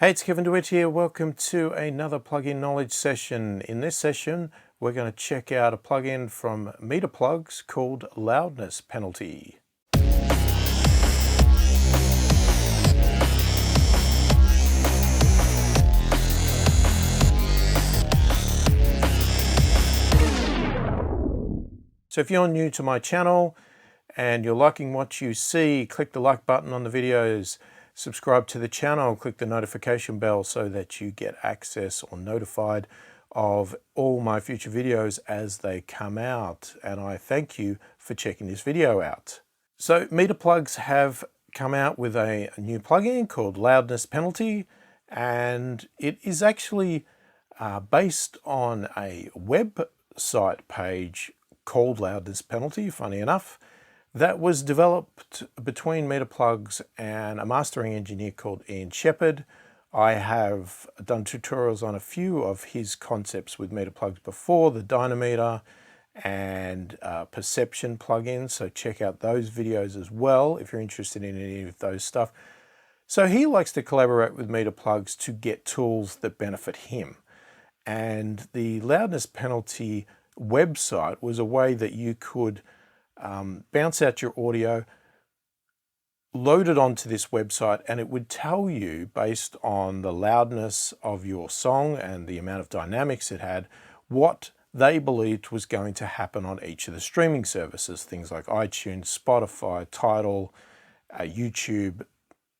Hey, it's Kevin DeWitt here. Welcome to another plugin knowledge session. In this session, we're going to check out a plugin from MeterPlugs called Loudness Penalty. So if you're new to my channel and you're liking what you see, click the like button on the videos. Subscribe to the channel, click the notification bell so that you get access or notified of all my future videos as they come out. And I thank you for checking this video out. So MeterPlugs have come out with a new plugin called Loudness Penalty, and it is actually based on a website page called Loudness Penalty, funny enough, that was developed between MeterPlugs and a mastering engineer called Ian Shepherd. I have done tutorials on a few of his concepts with MeterPlugs before, the dynameter and perception plugins, so check out those videos as well if you're interested in any of those stuff. So he likes to collaborate with MeterPlugs to get tools that benefit him. And the Loudness Penalty website was a way that you could bounce out your audio, load it onto this website, and it would tell you, based on the loudness of your song and the amount of dynamics it had, what they believed was going to happen on each of the streaming services, things like iTunes, Spotify, TIDAL, YouTube,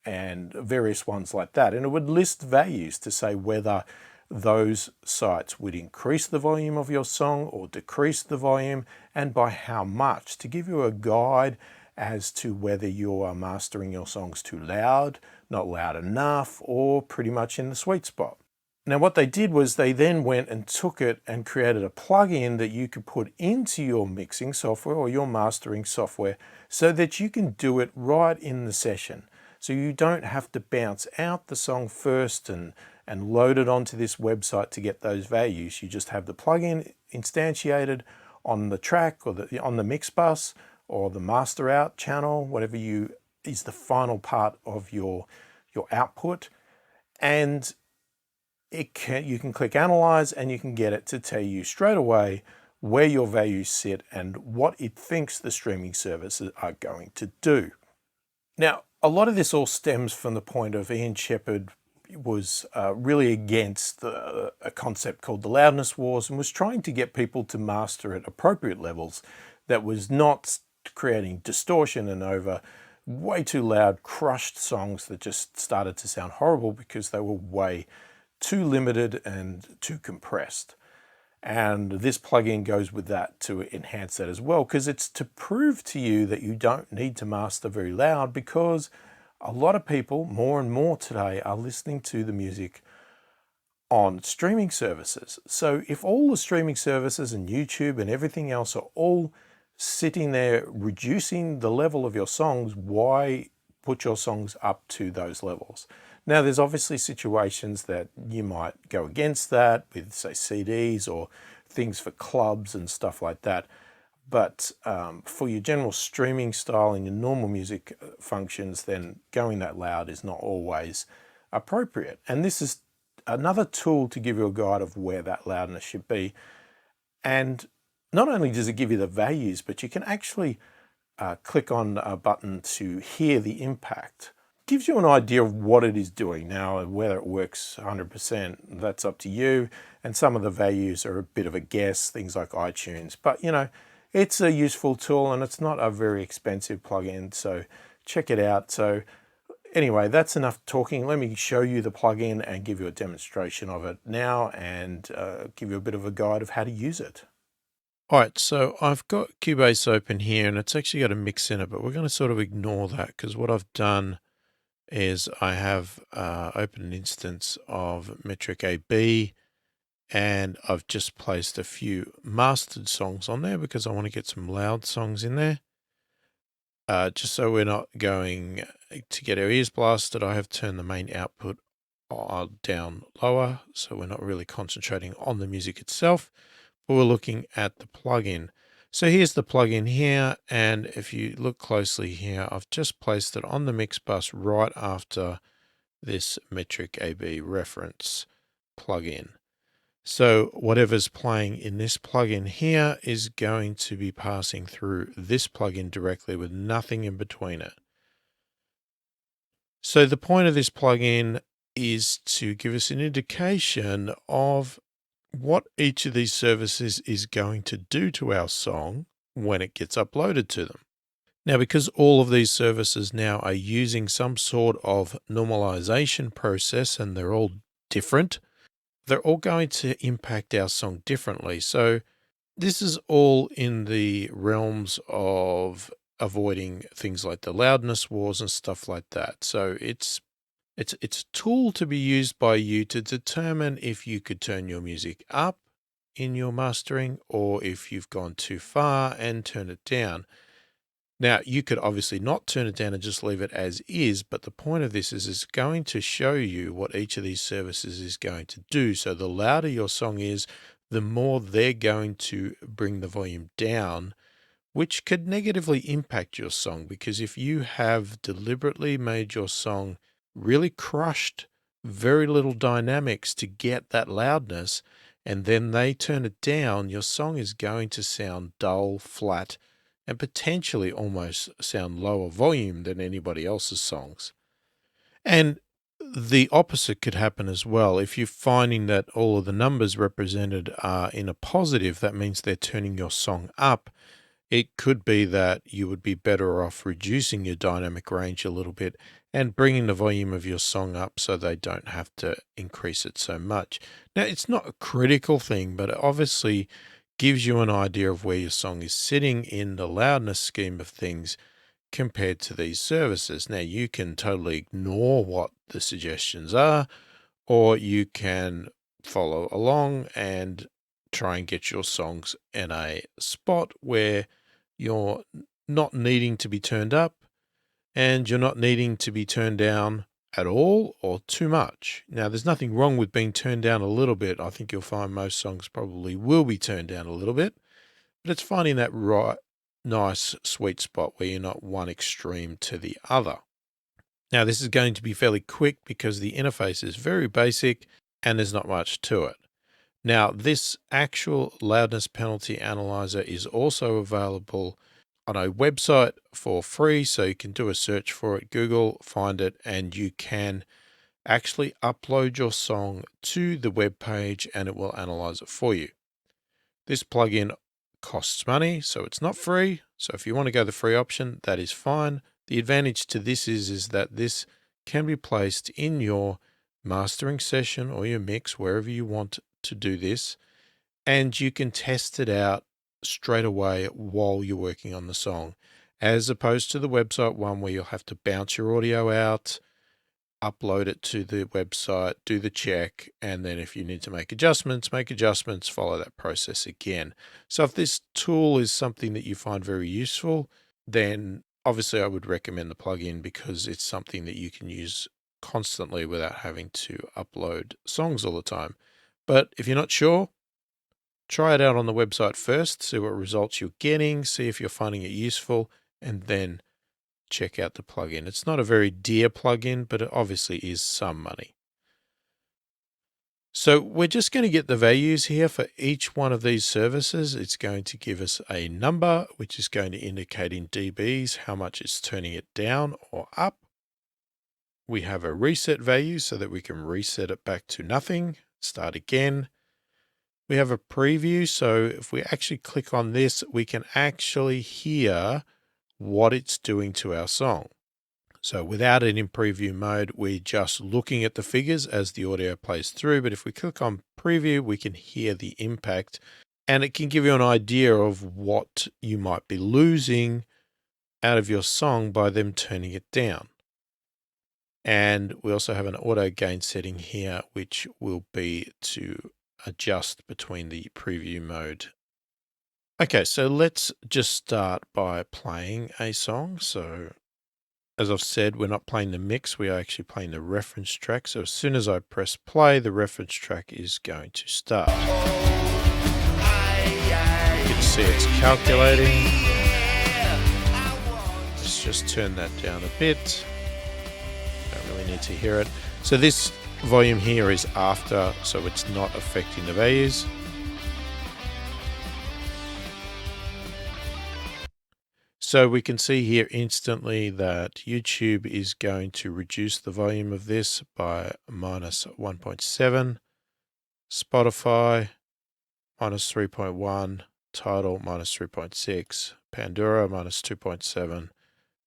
and various ones like that. And it would list values to say whether those sites would increase the volume of your song or decrease the volume, and by how much, to give you a guide as to whether you are mastering your songs too loud, not loud enough, or pretty much in the sweet spot. Now what they did was they then went and took it and created a plugin that you could put into your mixing software or your mastering software so that you can do it right in the session. So you don't have to bounce out the song first and load it onto this website to get those values. You just have the plugin instantiated on the track or on the mixbuss or the master out channel, whatever is the final part of your output, and you can click analyze and you can get it to tell you straight away where your values sit and what it thinks the streaming services are going to do. Now, a lot of this all stems from the point of Ian Shepherd was really against a concept called the loudness wars and was trying to get people to master at appropriate levels that was not creating distortion and over way too loud, crushed songs that just started to sound horrible because they were way too limited and too compressed. And this plugin goes with that to enhance that as well, because it's to prove to you that you don't need to master very loud, because a lot of people, more and more today, are listening to the music on streaming services. So if all the streaming services and YouTube and everything else are all sitting there reducing the level of your songs, why put your songs up to those levels? Now, there's obviously situations that you might go against that with, say, CDs or things for clubs and stuff like that. But for your general streaming style and your normal music functions, then going that loud is not always appropriate. And this is another tool to give you a guide of where that loudness should be. And not only does it give you the values, but you can actually click on a button to hear the impact. It gives you an idea of what it is doing. Now, whether it works 100%, that's up to you. And some of the values are a bit of a guess, things like iTunes. But, you know, it's a useful tool and it's not a very expensive plugin, so check it out. So anyway, that's enough talking. Let me show you the plugin and give you a demonstration of it now and give you a bit of a guide of how to use it. All right, so I've got Cubase open here and it's actually got a mix in it, but we're going to sort of ignore that because what I've done is I have opened an instance of Metric AB, and I've just placed a few mastered songs on there because I want to get some loud songs in there. Just so we're not going to get our ears blasted, I have turned the main output down lower, so we're not really concentrating on the music itself, but we're looking at the plugin. So here's the plugin here, and if you look closely here, I've just placed it on the mix bus right after this metric AB reference plugin. So whatever's playing in this plugin here is going to be passing through this plugin directly with nothing in between it. So the point of this plugin is to give us an indication of what each of these services is going to do to our song when it gets uploaded to them. Now, because all of these services now are using some sort of normalization process and they're all different, they're all going to impact our song differently. So this is all in the realms of avoiding things like the loudness wars and stuff like that. So it's a tool to be used by you to determine if you could turn your music up in your mastering or if you've gone too far and turn it down. Now, you could obviously not turn it down and just leave it as is, but the point of this is it's going to show you what each of these services is going to do. So the louder your song is, the more they're going to bring the volume down, which could negatively impact your song, because if you have deliberately made your song really crushed, very little dynamics to get that loudness, and then they turn it down, your song is going to sound dull, flat, and potentially almost sound lower volume than anybody else's songs. And the opposite could happen as well. If you're finding that all of the numbers represented are in a positive, that means they're turning your song up. It could be that you would be better off reducing your dynamic range a little bit and bringing the volume of your song up so they don't have to increase it so much. Now, it's not a critical thing, but it obviously gives you an idea of where your song is sitting in the loudness scheme of things compared to these services. Now, you can totally ignore what the suggestions are, or you can follow along and try and get your songs in a spot where you're not needing to be turned up and you're not needing to be turned down at all or too much. Now, there's nothing wrong with being turned down a little bit. I think you'll find most songs probably will be turned down a little bit, but it's finding that right, nice, sweet spot where you're not one extreme to the other. Now, this is going to be fairly quick because the interface is very basic and there's not much to it. Now, this actual loudness penalty analyzer is also available on a website for free, so you can do a search for it, Google, find it, and you can actually upload your song to the web page and it will analyze it for you. This plugin costs money, so it's not free. So if you want to go the free option, that is fine. The advantage to this is that this can be placed in your mastering session or your mix, wherever you want to do this, and you can test it out straight away while you're working on the song, as opposed to the website one where you'll have to bounce your audio out, upload it to the website, do the check, and then if you need to make adjustments, follow that process again. So if this tool is something that you find very useful, then obviously I would recommend the plugin because it's something that you can use constantly without having to upload songs all the time. But if you're not sure, try it out on the website first, see what results you're getting, see if you're finding it useful, and then check out the plugin. It's not a very dear plugin, but it obviously is some money. So we're just going to get the values here for each one of these services. It's going to give us a number, which is going to indicate in dBs how much it's turning it down or up. We have a reset value so that we can reset it back to nothing, start again. We have a preview, so if we actually click on this, we can actually hear what it's doing to our song. So without it in preview mode, we're just looking at the figures as the audio plays through. But if we click on preview, we can hear the impact, and it can give you an idea of what you might be losing out of your song by them turning it down. And we also have an auto gain setting here, which will be to adjust between the preview mode. Okay, so let's just start by playing a song. So as I've said, we're not playing the mix, we are actually playing the reference track. So as soon as I press play, the reference track is going to start. You can see it's calculating. Let's just turn that down a bit. Don't really need to hear it. So this volume here is after, so it's not affecting the values. So we can see here instantly that YouTube is going to reduce the volume of this by minus 1.7, Spotify minus 3.1, TIDAL minus 3.6, Pandora minus 2.7,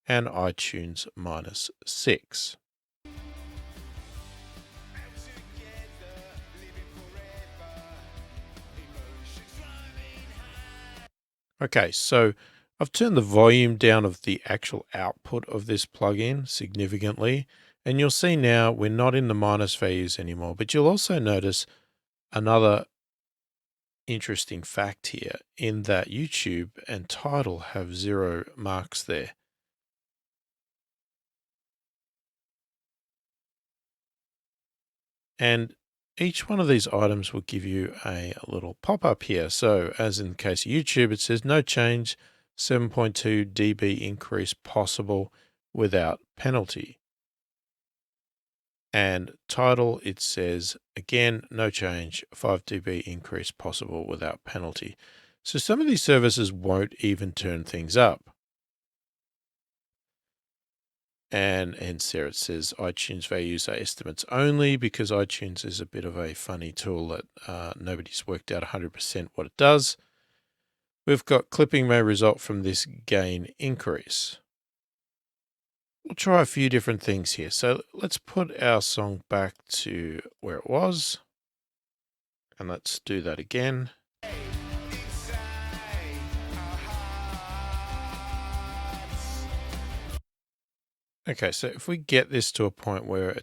and iTunes minus 6. Okay, so I've turned the volume down of the actual output of this plugin significantly, and you'll see now we're not in the minus values anymore, but you'll also notice another interesting fact here in that YouTube and TIDAL have 0 marks there. And each one of these items will give you a little pop-up here. So as in the case of YouTube, it says no change, 7.2 dB increase possible without penalty. And TIDAL, it says, again, no change, 5 dB increase possible without penalty. So some of these services won't even turn things up. And hence there it says iTunes values are estimates only, because iTunes is a bit of a funny tool that nobody's worked out 100% what it does. We've got clipping may result from this gain increase. We'll try a few different things here. So let's put our song back to where it was. And let's do that again. Okay, so if we get this to a point where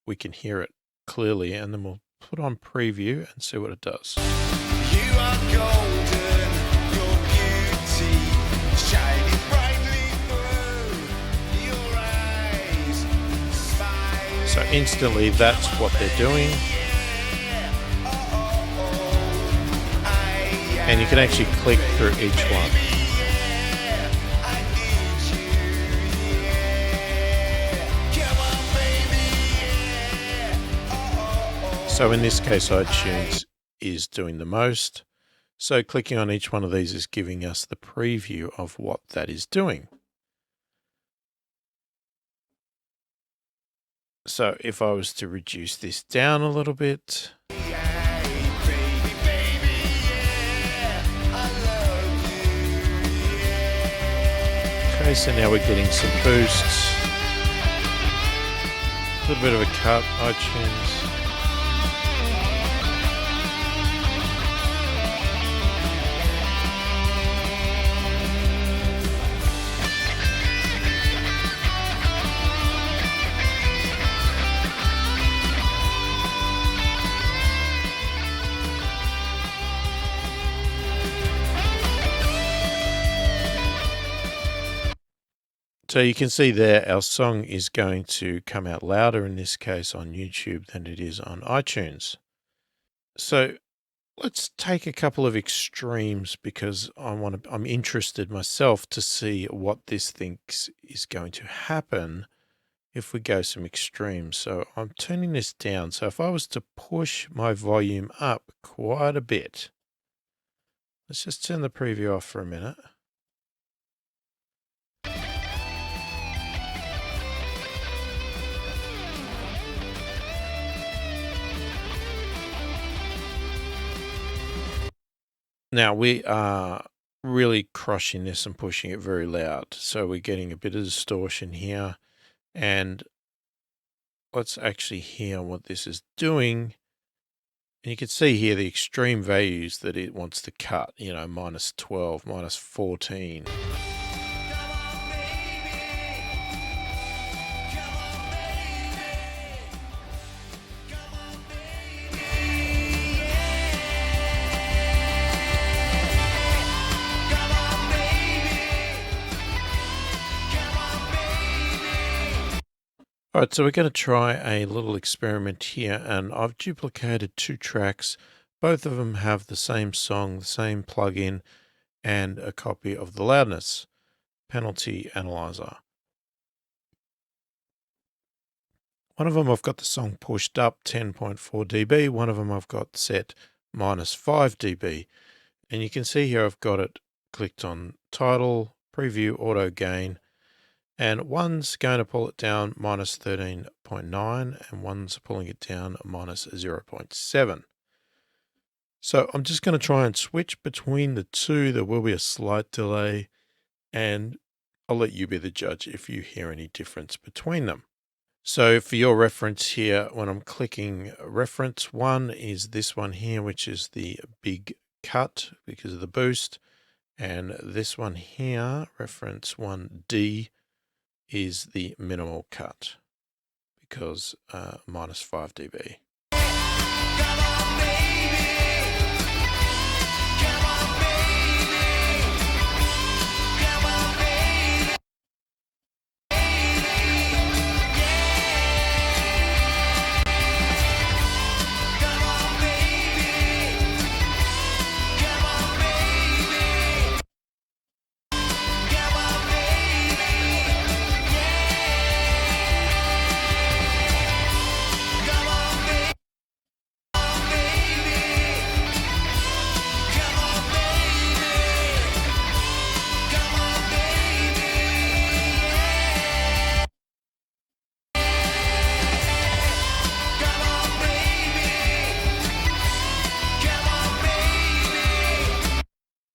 we can hear it clearly, and then we'll put on preview and see what it does. You are golden, your beauty, shining brightly through your eyes. So instantly that's what they're doing. And you can actually click through each one. So in this case, iTunes is doing the most. So clicking on each one of these is giving us the preview of what that is doing. So if I was to reduce this down a little bit. Okay, so now we're getting some boosts. A little bit of a cut, iTunes. So you can see there, our song is going to come out louder in this case on YouTube than it is on iTunes. So let's take a couple of extremes, because I'm interested myself to see what this thinks is going to happen if we go some extremes. So I'm turning this down. So if I was to push my volume up quite a bit, let's just turn the preview off for a minute. Now we are really crushing this and pushing it very loud. So we're getting a bit of distortion here, and let's actually hear what this is doing. And you can see here the extreme values that it wants to cut, you know, minus 12, minus 14. All right, so we're going to try a little experiment here, and I've duplicated 2 tracks. Both of them have the same song, the same plugin, and a copy of the loudness penalty analyzer. One of them I've got the song pushed up 10.4 dB. One of them I've got set -5 dB. And you can see here I've got it clicked on TIDAL, Preview, Auto Gain. And one's going to pull it down -13.9 and one's pulling it down -0.7. So I'm just going to try and switch between the two. There will be a slight delay, and I'll let you be the judge if you hear any difference between them. So for your reference here, when I'm clicking reference, one is this one here, which is the big cut because of the boost. And this one here, reference 1D, is the minimal cut because -5 dB.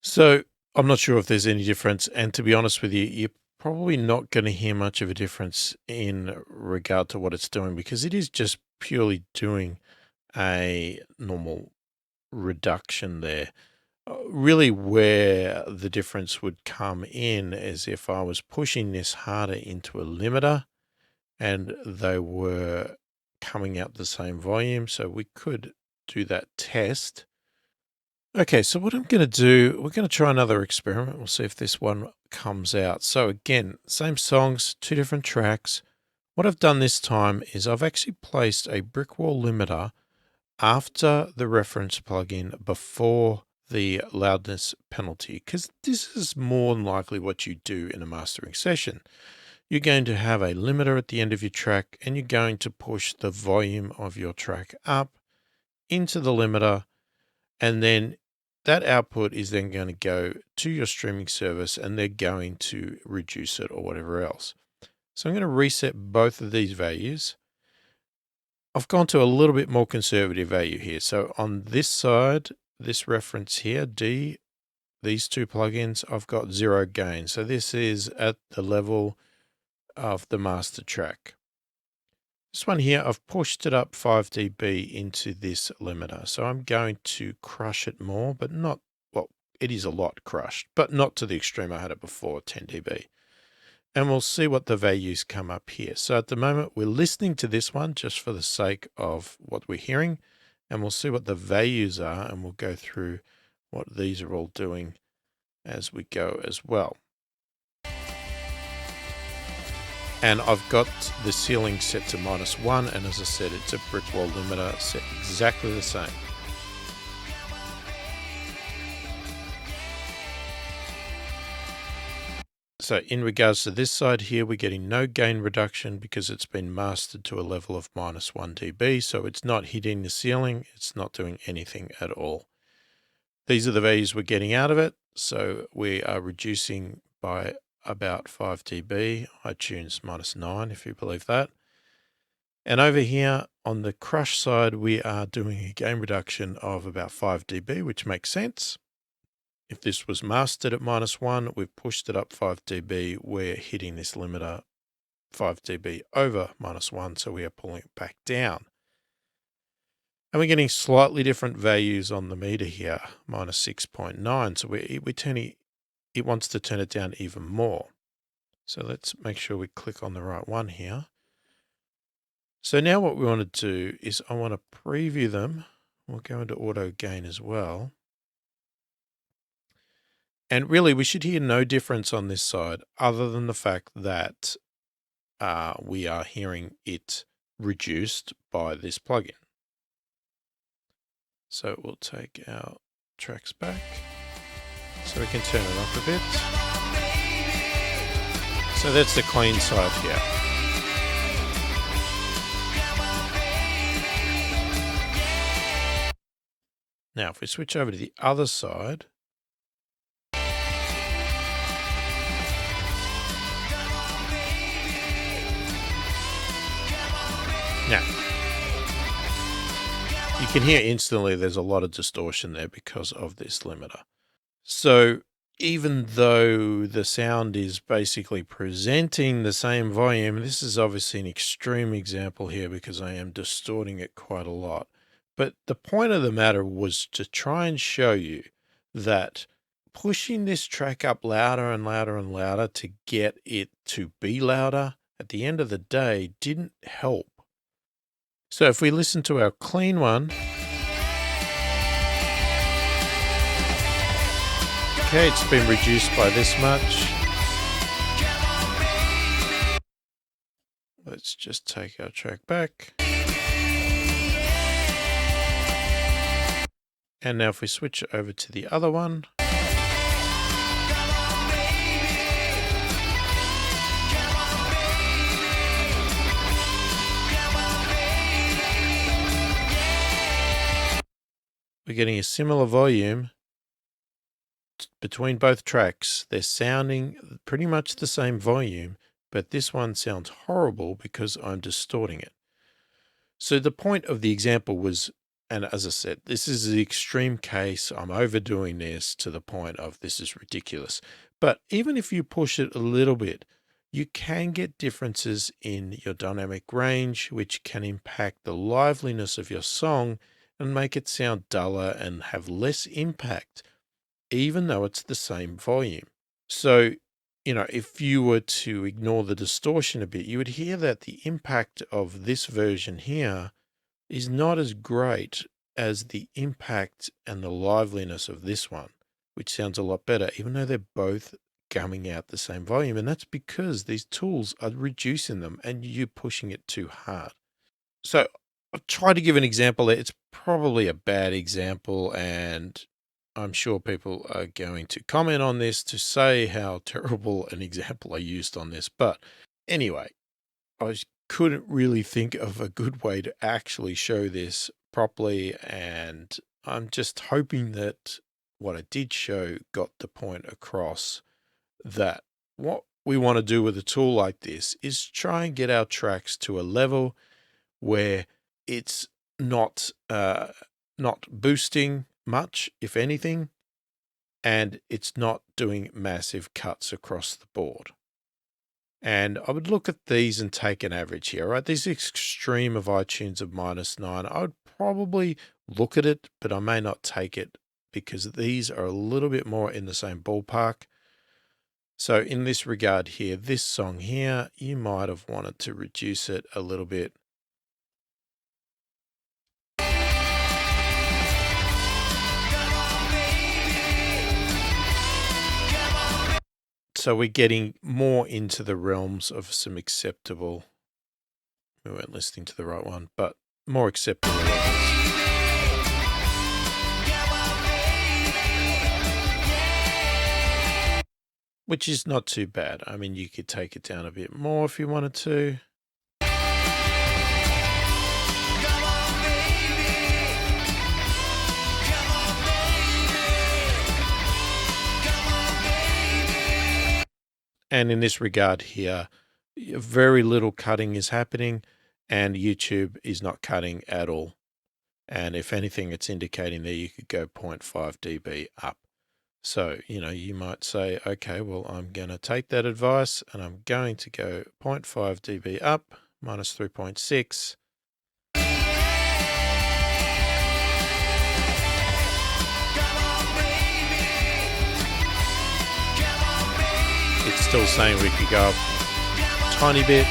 So I'm not sure if there's any difference, and to be honest with you, you're probably not going to hear much of a difference in regard to what it's doing because it is just purely doing a normal reduction there. Really where the difference would come in is if I was pushing this harder into a limiter and they were coming out the same volume. So we could do that test. Okay, so what I'm going to do, we're going to try another experiment. We'll see if this one comes out. So again, same songs, two different tracks. What I've done this time is I've actually placed a brick wall limiter after the reference plugin before the loudness penalty, because this is more than likely what you do in a mastering session. You're going to have a limiter at the end of your track and you're going to push the volume of your track up into the limiter, and then that output is then going to go to your streaming service and they're going to reduce it or whatever else. So I'm going to reset both of these values. I've gone to a little bit more conservative value here. So on this side, this reference here, D, these two plugins, I've got 0 gain. So this is at the level of the master track. This one here, I've pushed it up 5 dB into this limiter. So I'm going to crush it more, but not, well, it is a lot crushed, but not to the extreme I had it before, 10 dB. And we'll see what the values come up here. So at the moment, we're listening to this one just for the sake of what we're hearing, and we'll see what the values are, and we'll go through what these are all doing as we go as well. And I've got the ceiling set to -1, and as I said, it's a brick wall limiter set exactly the same. So in regards to this side here, we're getting no gain reduction because it's been mastered to a level of -1 dB. So it's not hitting the ceiling. It's not doing anything at all. These are the values we're getting out of it. So we are reducing by about 5 dB, iTunes -9, if you believe that. And over here on the crush side, we are doing a gain reduction of about 5 dB, which makes sense. If this was mastered at -1, we've pushed it up 5 dB. We're hitting this limiter 5 dB over -1, so we are pulling it back down. And we're getting slightly different values on the meter here, -6.9. So we're turning, it wants to turn it down even more. So let's make sure we click on the right one here. So now what we want to do is I want to preview them. We'll go into auto gain as well. And really we should hear no difference on this side other than the fact that we are hearing it reduced by this plugin. So we'll take our tracks back so we can turn it up a bit. So that's the clean side here. Now, if we switch over to the other side, now, you can hear instantly there's a lot of distortion there because of this limiter. So even though the sound is basically presenting the same volume, this is obviously an extreme example here because I am distorting it quite a lot. But the point of the matter was to try and show you that pushing this track up louder and louder and louder to get it to be louder at the end of the day didn't help. So if we listen to our clean one, okay, it's been reduced by this much. Let's just take our track back. And now if we switch over to the other one, we're getting a similar volume between both tracks. They're sounding pretty much the same volume, but this one sounds horrible because I'm distorting it. So the point of the example was, and as I said, this is the extreme case. I'm overdoing this to the point of this is ridiculous. But even if you push it a little bit, you can get differences in your dynamic range, which can impact the liveliness of your song and make it sound duller and have less impact, even though it's the same volume. So, if you were to ignore the distortion a bit, you would hear that the impact of this version here is not as great as the impact and the liveliness of this one, which sounds a lot better, even though they're both gumming out the same volume. And that's because these tools are reducing them and you're pushing it too hard. So I'll try to give an example there. It's probably a bad example, and I'm sure people are going to comment on this to say how terrible an example I used on this. But anyway, I couldn't really think of a good way to actually show this properly, and I'm just hoping that what I did show got the point across that what we want to do with a tool like this is try and get our tracks to a level where it's not boosting much, if anything, and it's not doing massive cuts across the board. And I would look at these and take an average here, right? This extreme of iTunes of -9, I would probably look at it, but I may not take it because these are a little bit more in the same ballpark. So in this regard here, this song here, you might have wanted to reduce it a little bit. So we're getting more into the realms of some acceptable, we weren't listening to the right one, but more acceptable levels. Which is not too bad. I mean, you could take it down a bit more if you wanted to. And in this regard here, very little cutting is happening and YouTube is not cutting at all. And if anything, it's indicating there you could go 0.5 dB up. So, you might say, okay, well, I'm going to take that advice and I'm going to go 0.5 dB up, -3.6. It's still saying we could go up a tiny bit.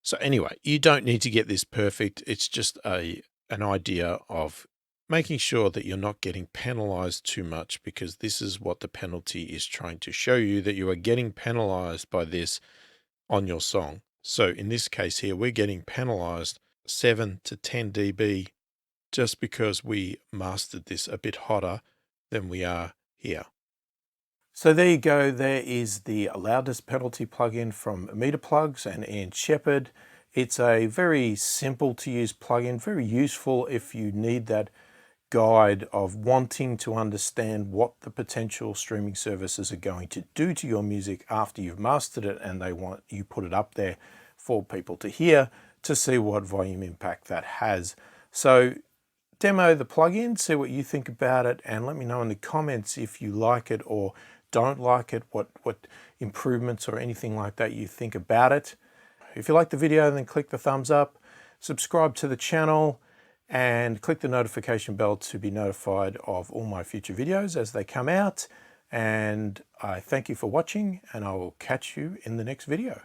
So anyway, you don't need to get this perfect. It's just an idea of making sure that you're not getting penalized too much, because this is what the penalty is trying to show you, that you are getting penalized by this on your song. So in this case here, we're getting penalized 7 to 10 dB just because we mastered this a bit hotter than we are here. So there you go. There is the loudness penalty plugin from MeterPlugs and Ian Shepherd. It's a very simple to use plugin, very useful if you need that guide of wanting to understand what the potential streaming services are going to do to your music after you've mastered it and they want you put it up there for people to hear, to see what volume impact that has. So demo the plugin, see what you think about it, and let me know in the comments if you like it or don't like it, what improvements or anything like that you think about it. If you like the video, then click the thumbs up, subscribe to the channel, and click the notification bell to be notified of all my future videos as they come out. And I thank you for watching, and I will catch you in the next video.